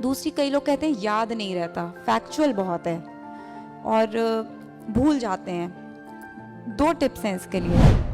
दूसरी, कई लोग कहते हैं याद नहीं रहता, फैक्चुअल बहुत है और भूल जाते हैं। 2 टिप्स हैं इसके लिए।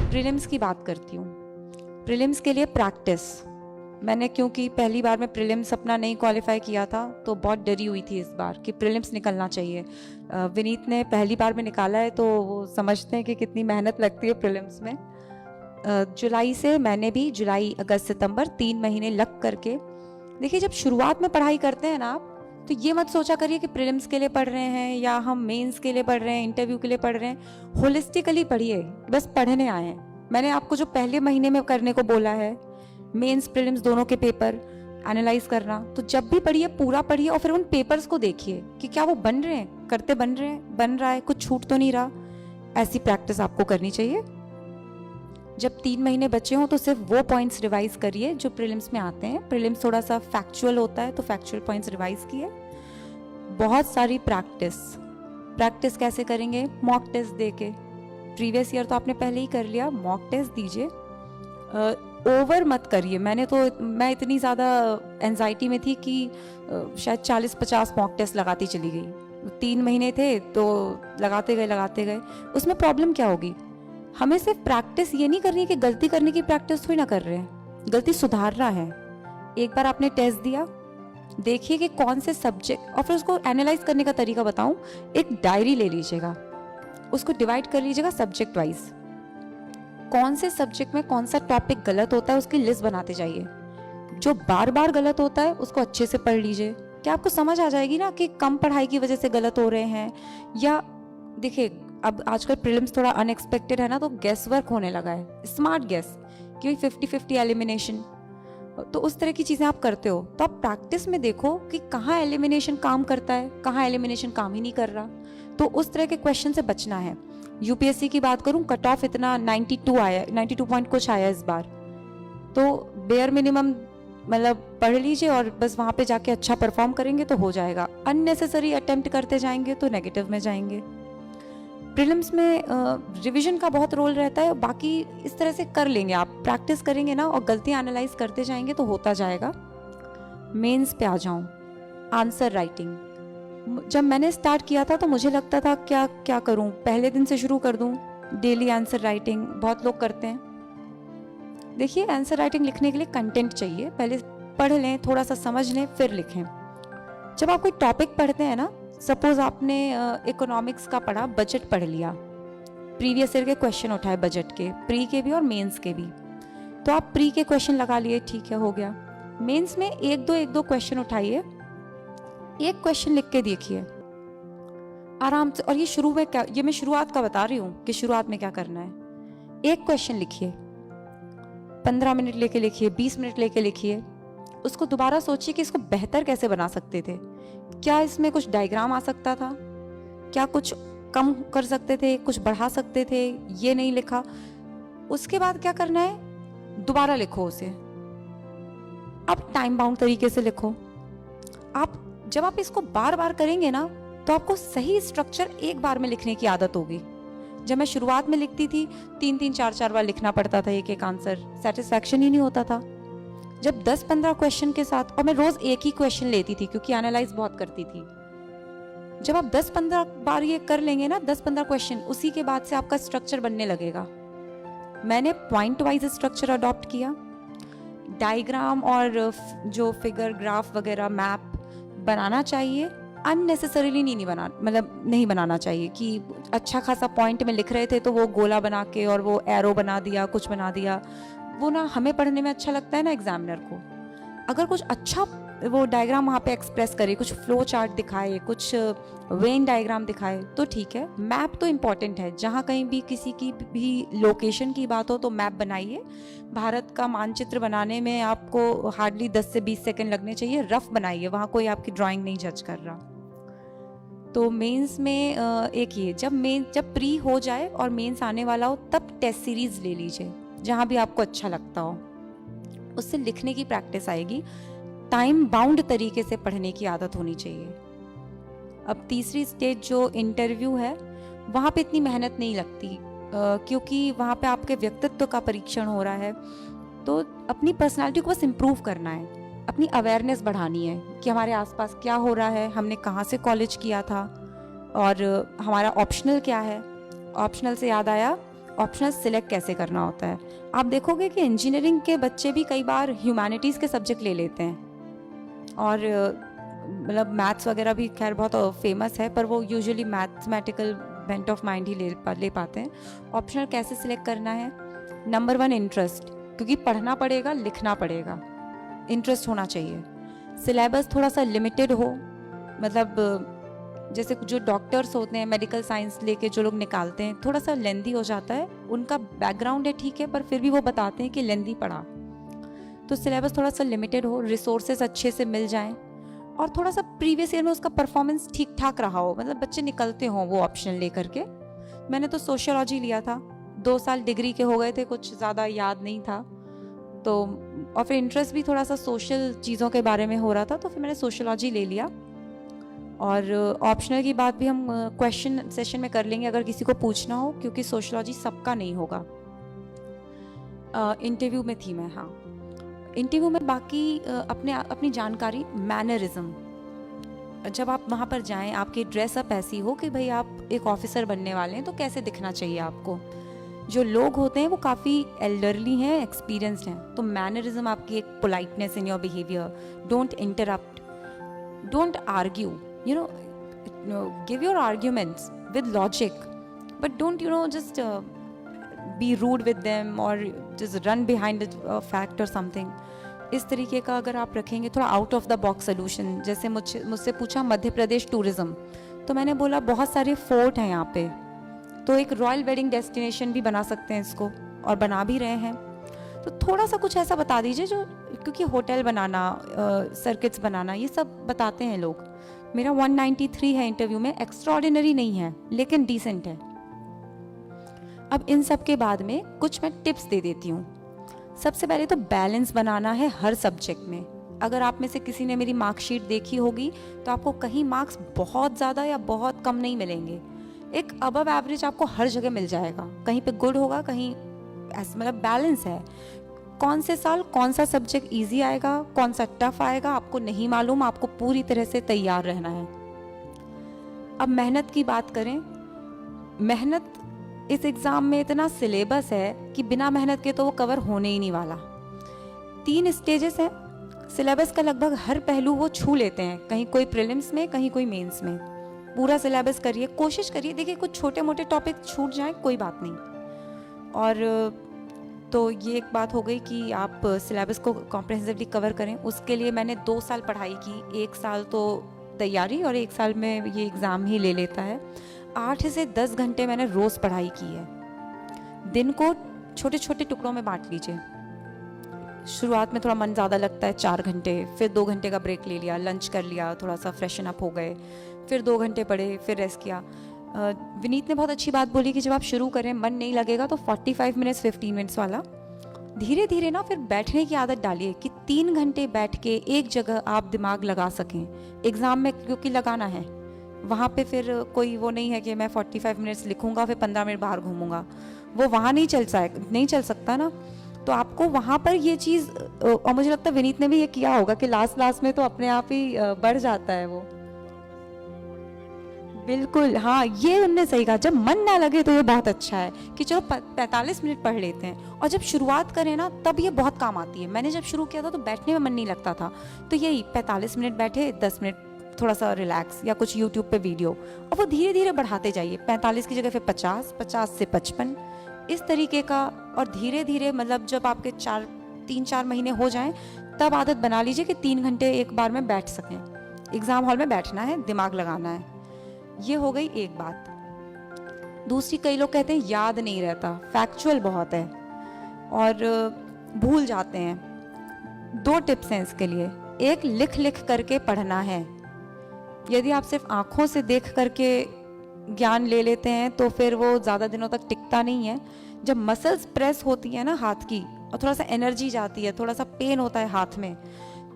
प्रीलिम्स की बात करती हूँ। प्रीलिम्स के लिए प्रैक्टिस, मैंने क्योंकि पहली बार में प्रीलिम्स अपना नहीं क्वालिफाई किया था तो बहुत डरी हुई थी इस बार कि प्रीलिम्स निकलना चाहिए। विनीत ने पहली बार में निकाला है तो वो समझते हैं कि कितनी मेहनत लगती है प्रीलिम्स में। जुलाई से मैंने भी जुलाई अगस्त सितंबर 3 महीने लग करके, देखिए जब शुरुआत में पढ़ाई करते हैं ना आप, तो ये मत सोचा करिए कि प्रीलिम्स के लिए पढ़ रहे हैं या हम मेंस के लिए पढ़ रहे हैं, इंटरव्यू के लिए पढ़ रहे हैं। होलिस्टिकली पढ़िए, बस पढ़ने आए हैं। मैंने आपको जो पहले महीने में करने को बोला है, मेंस प्रीलिम्स दोनों के पेपर एनालाइज करना, तो जब भी पढ़िए पूरा पढ़िए और फिर उन पेपर्स को देखिए कि क्या वो बन रहे हैं, करते बन रहे हैं, बन रहा है, कुछ छूट तो नहीं रहा। ऐसी प्रैक्टिस आपको करनी चाहिए। जब 3 महीने बचे हों तो सिर्फ वो पॉइंट्स रिवाइज करिए जो प्रीलिम्स में आते हैं। प्रीलिम्स थोड़ा सा फैक्चुअल होता है तो फैक्चुअल पॉइंट्स रिवाइज किए। बहुत सारी प्रैक्टिस कैसे करेंगे? मॉक टेस्ट देके। प्रीवियस ईयर तो आपने पहले ही कर लिया, मॉक टेस्ट दीजिए। ओवर मत करिए। मैं इतनी ज़्यादा एंजाइटी में थी कि शायद 40-50 मॉक टेस्ट लगाती चली गई। 3 महीने थे तो लगाते गए। उसमें प्रॉब्लम क्या होगी? हमें सिर्फ प्रैक्टिस ये नहीं करनी है कि गलती करने की प्रैक्टिस थोड़ी ना कर रहे हैं, गलती सुधारना है। एक बार आपने टेस्ट दिया, देखिए कि कौन से सब्जेक्ट, और फिर उसको एनालाइज करने का तरीका बताऊं। एक डायरी ले लीजिएगा, उसको डिवाइड कर लीजिएगा सब्जेक्ट वाइज। कौन से सब्जेक्ट में कौन सा टॉपिक गलत होता है उसकी लिस्ट बनाते जाइए। जो बार बार गलत होता है उसको अच्छे से पढ़ लीजिए। क्या आपको समझ आ जाएगी ना कि कम पढ़ाई की वजह से गलत हो रहे हैं, या देखिए अब आजकल प्रीलिम्स थोड़ा अनएक्सपेक्टेड है ना, तो गेस वर्क होने लगा है, स्मार्ट गेस, क्योंकि 50-50 एलिमिनेशन, तो उस तरह की चीजें आप करते हो। तो आप प्रैक्टिस में देखो कि कहाँ एलिमिनेशन काम करता है, कहाँ एलिमिनेशन काम ही नहीं कर रहा। तो उस तरह के क्वेश्चन से बचना है। यूपीएससी की बात करूं, कट ऑफ इतना 92 आया, 92 पॉइंट कुछ आया इस बार, तो बेयर मिनिमम मतलब पढ़ लीजिए और बस वहां पे जाके अच्छा परफॉर्म करेंगे तो हो जाएगा। अननेसेसरी अटेम्प्ट करते जाएंगे तो नेगेटिव में जाएंगे। प्रीलिम्स में रिवीजन का बहुत रोल रहता है, बाकी इस तरह से कर लेंगे आप, प्रैक्टिस करेंगे ना और गलतियां एनालाइज करते जाएंगे तो होता जाएगा। मेंस पे आ जाऊं, आंसर राइटिंग। जब मैंने स्टार्ट किया था तो मुझे लगता था क्या क्या करूं, पहले दिन से शुरू कर दूं डेली आंसर राइटिंग, बहुत लोग करते हैं। देखिए आंसर राइटिंग लिखने के लिए कंटेंट चाहिए, पहले पढ़ लें, थोड़ा सा समझ लें, फिर लिखें। जब आप कोई टॉपिक पढ़ते हैं ना, सपोज आपने इकोनॉमिक्स का पढ़ा, बजट पढ़ लिया, प्रीवियस ईयर के क्वेश्चन उठाए बजट के, प्री के भी और मेंस के भी, तो आप प्री के क्वेश्चन लगा लिए, ठीक है, हो गया। मेंस में एक दो क्वेश्चन उठाइए, एक क्वेश्चन लिख के देखिए आराम से। और ये शुरू में क्या, ये मैं शुरुआत का बता रही हूँ कि शुरुआत में क्या करना है। एक क्वेश्चन लिखिए, 15 मिनट लेके लिखिए, 20 मिनट लेके लिखिए, उसको दोबारा सोचिए कि इसको बेहतर कैसे बना सकते थे, क्या इसमें कुछ डायग्राम आ सकता था, क्या कुछ कम कर सकते थे, कुछ बढ़ा सकते थे, ये नहीं लिखा। उसके बाद क्या करना है, दोबारा लिखो उसे। अब टाइम बाउंड तरीके से लिखो। जब आप इसको बार बार करेंगे ना तो आपको सही स्ट्रक्चर एक बार में लिखने की आदत होगी। जब मैं शुरुआत में लिखती थी 3-3 4-4 बार लिखना पड़ता था एक आंसर, सेटिस्फैक्शन ही नहीं होता था। जब 10-15 क्वेश्चन के साथ, और मैं रोज एक ही क्वेश्चन लेती थी क्योंकि एनालाइज बहुत करती थी, जब आप 10-15 बार ये कर लेंगे ना, 10-15 क्वेश्चन, उसी के बाद से आपका स्ट्रक्चर बनने लगेगा। मैंने पॉइंट वाइज स्ट्रक्चर अडॉप्ट किया। डायग्राम और जो फिगर, ग्राफ वगैरह, मैप बनाना चाहिए, अननेसेसरीली नहीं बनाना चाहिए कि अच्छा खासा पॉइंट में लिख रहे थे तो वो गोला बना के और वो एरो बना दिया, कुछ बना दिया। वो ना हमें पढ़ने में अच्छा लगता है ना एग्जामिनर को, अगर कुछ अच्छा वो डायग्राम वहाँ पे एक्सप्रेस करे, कुछ फ्लो चार्ट दिखाए, कुछ वेन डायग्राम दिखाए तो ठीक है। मैप तो इम्पॉर्टेंट है, जहाँ कहीं भी किसी की भी लोकेशन की बात हो तो मैप बनाइए। भारत का मानचित्र बनाने में आपको हार्डली 10 से 20 सेकंड लगने चाहिए, रफ बनाइए, वहाँ कोई आपकी ड्राइंग नहीं जज कर रहा। तो मेंस में एक ये, जब प्री हो जाए और मेंस आने वाला हो तब टेस्ट सीरीज ले लीजिए जहाँ भी आपको अच्छा लगता हो, उससे लिखने की प्रैक्टिस आएगी। टाइम बाउंड तरीके से पढ़ने की आदत होनी चाहिए। अब तीसरी स्टेज जो इंटरव्यू है, वहाँ पे इतनी मेहनत नहीं लगती, क्योंकि वहाँ पे आपके व्यक्तित्व का परीक्षण हो रहा है। तो अपनी पर्सनालिटी को बस इम्प्रूव करना है, अपनी अवेयरनेस बढ़ानी है कि हमारे आसपास क्या हो रहा है, हमने कहाँ से कॉलेज किया था और हमारा ऑप्शनल क्या है। ऑप्शनल से याद आया, ऑप्शनल सिलेक्ट कैसे करना होता है। आप देखोगे कि इंजीनियरिंग के बच्चे भी कई बार ह्यूमैनिटीज़ के सब्जेक्ट ले लेते हैं और मतलब मैथ्स वगैरह भी खैर बहुत फेमस है, पर वो usually mathematical bent of mind ही ले पाते हैं। ऑप्शनल कैसे सिलेक्ट करना है? नंबर 1 इंटरेस्ट, क्योंकि पढ़ना पड़ेगा, लिखना पड़ेगा, इंटरेस्ट होना चाहिए। सिलेबस थोड़ा सा लिमिटेड हो, मतलब जैसे जो डॉक्टर्स होते हैं मेडिकल साइंस लेके जो लोग निकालते हैं, थोड़ा सा लेंदी हो जाता है। उनका बैकग्राउंड है ठीक है, पर फिर भी वो बताते हैं कि लेंदी पढ़ा। तो सिलेबस थोड़ा सा लिमिटेड हो, रिसोर्सेज अच्छे से मिल जाएं और थोड़ा सा प्रीवियस ईयर में उसका परफॉर्मेंस ठीक ठाक रहा हो, मतलब बच्चे निकलते हों वो ऑप्शन लेकर के। मैंने तो सोशियोलॉजी लिया था, 2 साल डिग्री के हो गए थे, कुछ ज़्यादा याद नहीं था तो, और फिर इंटरेस्ट भी थोड़ा सा सोशल चीज़ों के बारे में हो रहा था, तो फिर मैंने सोशियोलॉजी ले लिया। और ऑप्शनल की बात भी हम क्वेश्चन सेशन में कर लेंगे अगर किसी को पूछना हो, क्योंकि सोशियोलॉजी सबका नहीं होगा। इंटरव्यू में थी मैं, हाँ। इंटरव्यू में बाकी अपनी जानकारी, मैनरिज्म, जब आप वहाँ पर जाएं आपकी ड्रेसअप ऐसी हो कि भाई आप एक ऑफिसर बनने वाले हैं, तो कैसे दिखना चाहिए आपको। जो लोग होते हैं वो काफ़ी एल्डरली हैं, एक्सपीरियंस्ड हैं, तो मैनरिज्म आपकी एक politeness in your behaviour, don't interrupt, don't argue, give your arguments with logic, but don't just be rude with them or just run behind a fact or something. इस तरीके का अगर आप रखेंगे, थोड़ा out of the box solution. जैसे मुझसे पूछा मध्य प्रदेश टूरिज्म, तो मैंने बोला बहुत सारे फोर्ट हैं यहाँ पे, तो एक रॉयल वेडिंग डेस्टिनेशन भी बना सकते हैं इसको, और बना भी रहे हैं। तो थोड़ा सा कुछ ऐसा बता दीजिए जो, क्योंकि होटल बनाना, सर्किट्स बनाना, ये सब बताते हैं लोग। मेरा 193 है इंटरव्यू में, एक्स्ट्राऑर्डिनरी नहीं है लेकिन डिसेंट है। अब इन सब के बाद में कुछ मैं टिप्स दे देती हूँ। सबसे पहले तो बैलेंस बनाना है हर सब्जेक्ट में। अगर आप में से किसी ने मेरी मार्कशीट देखी होगी तो आपको कहीं मार्क्स बहुत ज़्यादा या बहुत कम नहीं मिलेंगे, एक अबव एवरेज आपको हर जगह मिल जाएगा, कहीं पे गुड होगा, कहीं ऐसा, मतलब बैलेंस है। कौन से साल कौन सा सब्जेक्ट इजी आएगा, कौन सा टफ आएगा, आपको नहीं मालूम, आपको पूरी तरह से तैयार रहना है। अब मेहनत की बात करें, मेहनत इस एग्ज़ाम में इतना सिलेबस है कि बिना मेहनत के तो वो कवर होने ही नहीं वाला। 3 स्टेजेस हैं, सिलेबस का लगभग हर पहलू वो छू लेते हैं, कहीं कोई प्रीलिम्स में, कहीं कोई मेंस में। पूरा सिलेबस करिए, कोशिश करिए, देखिए कुछ छोटे मोटे टॉपिक छूट जाएं कोई बात नहीं। और तो ये एक बात हो गई कि आप सिलेबस को कॉम्प्रिहेंसिवली कवर करें। उसके लिए मैंने 2 साल पढ़ाई की, 1 साल तो तैयारी और 1 साल में ये एग्ज़ाम ही ले लेता है। 8 से 10 घंटे मैंने रोज़ पढ़ाई की है। दिन को छोटे छोटे टुकड़ों में बांट लीजिए। शुरुआत में थोड़ा मन ज़्यादा लगता है, 4 घंटे, फिर 2 घंटे का ब्रेक ले लिया, लंच कर लिया, थोड़ा सा फ्रेशन अप हो गए, फिर 2 घंटे पढ़े, फिर रेस्ट किया। विनीत ने बहुत अच्छी बात बोली कि जब आप शुरू करें मन नहीं लगेगा तो 45 मिनट्स 15 मिनट्स वाला धीरे धीरे ना फिर बैठने की आदत डालिए कि 3 घंटे बैठ के एक जगह आप दिमाग लगा सकें। एग्ज़ाम में क्योंकि लगाना है, वहाँ पे फिर कोई वो नहीं है कि मैं 45 मिनट्स लिखूंगा फिर 15 मिनट बाहर घूमूंगा, वो वहाँ नहीं चल सकता ना। तो आपको वहाँ पर ये चीज़, और मुझे लगता है विनीत ने भी ये किया होगा कि लास्ट में तो अपने आप ही बढ़ जाता है वो। बिल्कुल, हाँ, ये उनने सही कहा। जब मन ना लगे तो ये बहुत अच्छा है कि चलो 45 मिनट पढ़ लेते हैं, और जब शुरुआत करें ना तब ये बहुत काम आती है। मैंने जब शुरू किया था तो बैठने में मन नहीं लगता था, तो यही 45 मिनट बैठे, 10 मिनट थोड़ा सा रिलैक्स या कुछ यूट्यूब पे वीडियो, और वो धीरे धीरे बढ़ाते जाइए। 45 की जगह फिर 50, 50 से 55, इस तरीके का। और धीरे धीरे मतलब जब आपके 3-4 महीने हो जाएं तब आदत बना लीजिए कि 3 घंटे एक बार में बैठ सकें। एग्ज़ाम हॉल में बैठना है, दिमाग लगाना है। ये हो गई एक बात। दूसरी, कई लोग कहते हैं याद नहीं रहता, फैक्चुअल बहुत है और भूल जाते हैं। 2 टिप्स हैं इसके लिए। एक, लिख करके पढ़ना है। यदि आप सिर्फ आंखों से देख करके ज्ञान ले लेते हैं तो फिर वो ज़्यादा दिनों तक टिकता नहीं है। जब मसल्स प्रेस होती है ना हाथ की, और थोड़ा सा एनर्जी जाती है, थोड़ा सा पेन होता है हाथ में,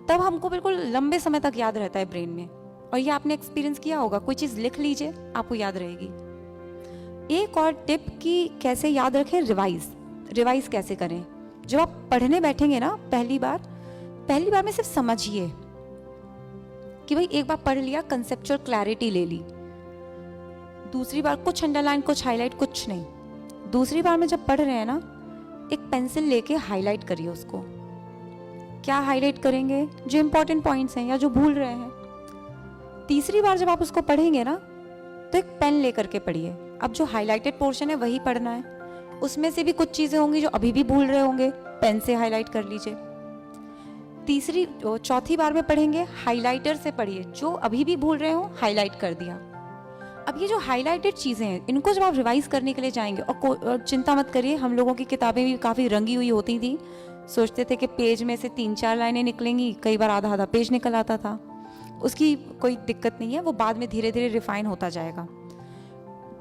तब हमको बिल्कुल लंबे समय तक याद रहता है ब्रेन में। और ये आपने एक्सपीरियंस किया होगा, कोई चीज़ लिख लीजिए आपको याद रहेगी। एक और टिप कि कैसे याद रखें, रिवाइज कैसे करें। जब आप पढ़ने बैठेंगे ना पहली बार में सिर्फ समझिए कि भाई एक बार पढ़ लिया, कंसेप्चुअल क्लैरिटी ले ली। दूसरी बार कुछ अंडरलाइन, कुछ हाईलाइट, कुछ नहीं। दूसरी बार में जब पढ़ रहे हैं ना, एक पेंसिल लेके हाईलाइट करिए उसको। क्या हाईलाइट करेंगे? जो इंपॉर्टेंट पॉइंट्स हैं या जो भूल रहे हैं। तीसरी बार जब आप उसको पढ़ेंगे ना, तो एक पेन लेकर के पढ़िए। अब जो हाईलाइटेड पोर्शन है वही पढ़ना है। उसमें से भी कुछ चीजें होंगी जो अभी भी भूल रहे होंगे, पेन से हाईलाइट कर लीजिए। चौथी बार में पढ़ेंगे, हाईलाइटर से पढ़िए। जो अभी भी भूल रहे हो, हाईलाइट कर दिया। अब ये जो हाईलाइटेड चीजें हैं, इनको जब आप रिवाइज करने के लिए जाएंगे, और चिंता मत करिए, हम लोगों की किताबें भी काफी रंगी हुई होती थी। सोचते थे कि पेज में से 3-4 लाइनें निकलेंगी, कई बार आधा पेज निकल आता था। उसकी कोई दिक्कत नहीं है, वो बाद में धीरे धीरे रिफाइन होता जाएगा।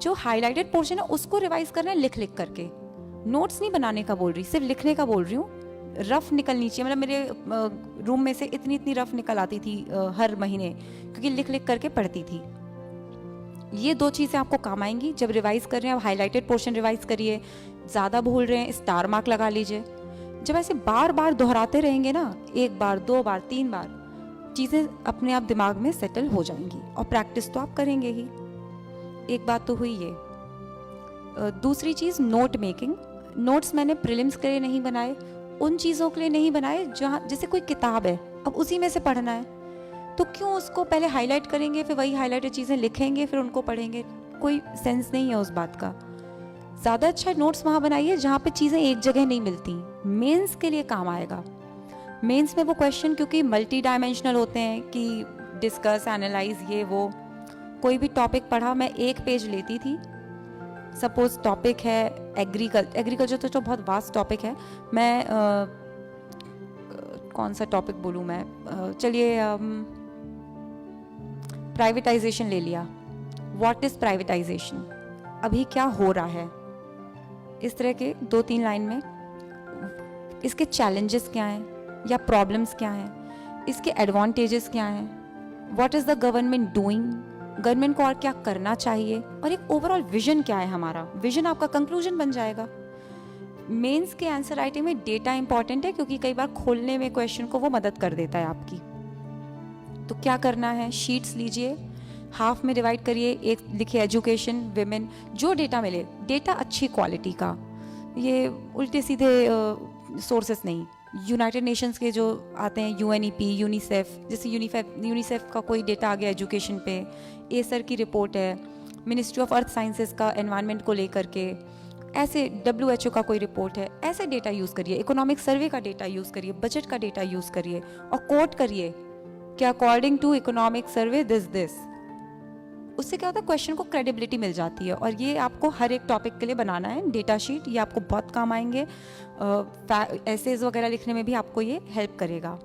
जो हाईलाइटेड पोर्शन है उसको रिवाइज करना है लिख करके। नोट्स नहीं बनाने का बोल रही, सिर्फ लिखने का बोल रही हूँ। रफ निकलनी चाहिए, मतलब मेरे रूम में से इतनी रफ निकल आती थी हर महीने, क्योंकि लिख करके पढ़ती थी। ये 2 चीज़ें आपको काम आएंगी जब रिवाइज कर रहे हैं। आप हाईलाइटेड पोर्शन रिवाइज करिए, ज़्यादा भूल रहे हैं स्टार मार्क लगा लीजिए। जब ऐसे बार बार दोहराते रहेंगे ना, 1 बार 2 बार 3 बार, चीज़ें अपने आप दिमाग में सेटल हो जाएंगी। और प्रैक्टिस तो आप करेंगे ही। एक बात तो हुई ये। दूसरी चीज़, नोट मेकिंग। नोट्स मैंने प्रीलिम्स के लिए नहीं बनाए, उन चीज़ों के लिए नहीं बनाए जहाँ, जैसे कोई किताब है, अब उसी में से पढ़ना है, तो क्यों उसको पहले हाईलाइट करेंगे, फिर वही हाईलाइटेड चीज़ें लिखेंगे, फिर उनको पढ़ेंगे। कोई सेंस नहीं है उस बात का। ज़्यादा अच्छा नोट्स वहाँ बनाइए जहाँ पे चीज़ें एक जगह नहीं मिलती। मेंस के लिए काम आएगा। मेंस में वो क्वेश्चन क्योंकि मल्टी डायमेंशनल होते हैं कि डिस्कस, एनालाइज, ये वो। कोई भी टॉपिक पढ़ा, मैं 1 पेज लेती थी। सपोज टॉपिक है एग्रीकल्चर, तो बहुत वास्ट टॉपिक है। मैं कौन सा टॉपिक बोलूँ मैं, चलिए प्राइवेटाइजेशन ले लिया। व्हाट इज प्राइवेटाइजेशन, अभी क्या हो रहा है, इस तरह के 2-3 लाइन में। इसके चैलेंजेस क्या हैं या प्रॉब्लम्स क्या हैं, इसके एडवांटेजेस क्या हैं, what is the government doing, government को और क्या करना चाहिए, और एक ओवरऑल विजन क्या है हमारा। विजन आपका कंक्लूजन बन जाएगा। मेंस के आंसर राइटिंग में डेटा इंपॉर्टेंट है, क्योंकि कई बार खोलने में क्वेश्चन को वो मदद कर देता है आपकी। तो क्या करना है, शीट्स लीजिए, हाफ में डिवाइड करिए। एक लिखिए एजुकेशन, विमेन, जो डेटा मिले, डेटा अच्छी क्वालिटी का, ये उल्टे सीधे सोर्सेस नहीं। यूनाइटेड नेशंस के जो आते हैं, UNEP, यूनिसेफ, जैसे यूनिसेफ का कोई डेटा आ गया एजुकेशन पे, एसर की रिपोर्ट है, मिनिस्ट्री ऑफ अर्थ साइंसेस का एनवायरनमेंट को लेकर के, ऐसे WHO का कोई रिपोर्ट है, ऐसे डेटा यूज़ करिए। इकोनॉमिक सर्वे का डेटा यूज़ करिए, बजट का डेटा यूज़ करिए, और कोट करिए कि according to economic survey this. उससे क्या होता है, क्वेश्चन को क्रेडिबिलिटी मिल जाती है। और ये आपको हर एक टॉपिक के लिए बनाना है डेटा शीट, ये आपको बहुत काम आएंगे। एसेज वगैरह लिखने में भी आपको ये हेल्प करेगा।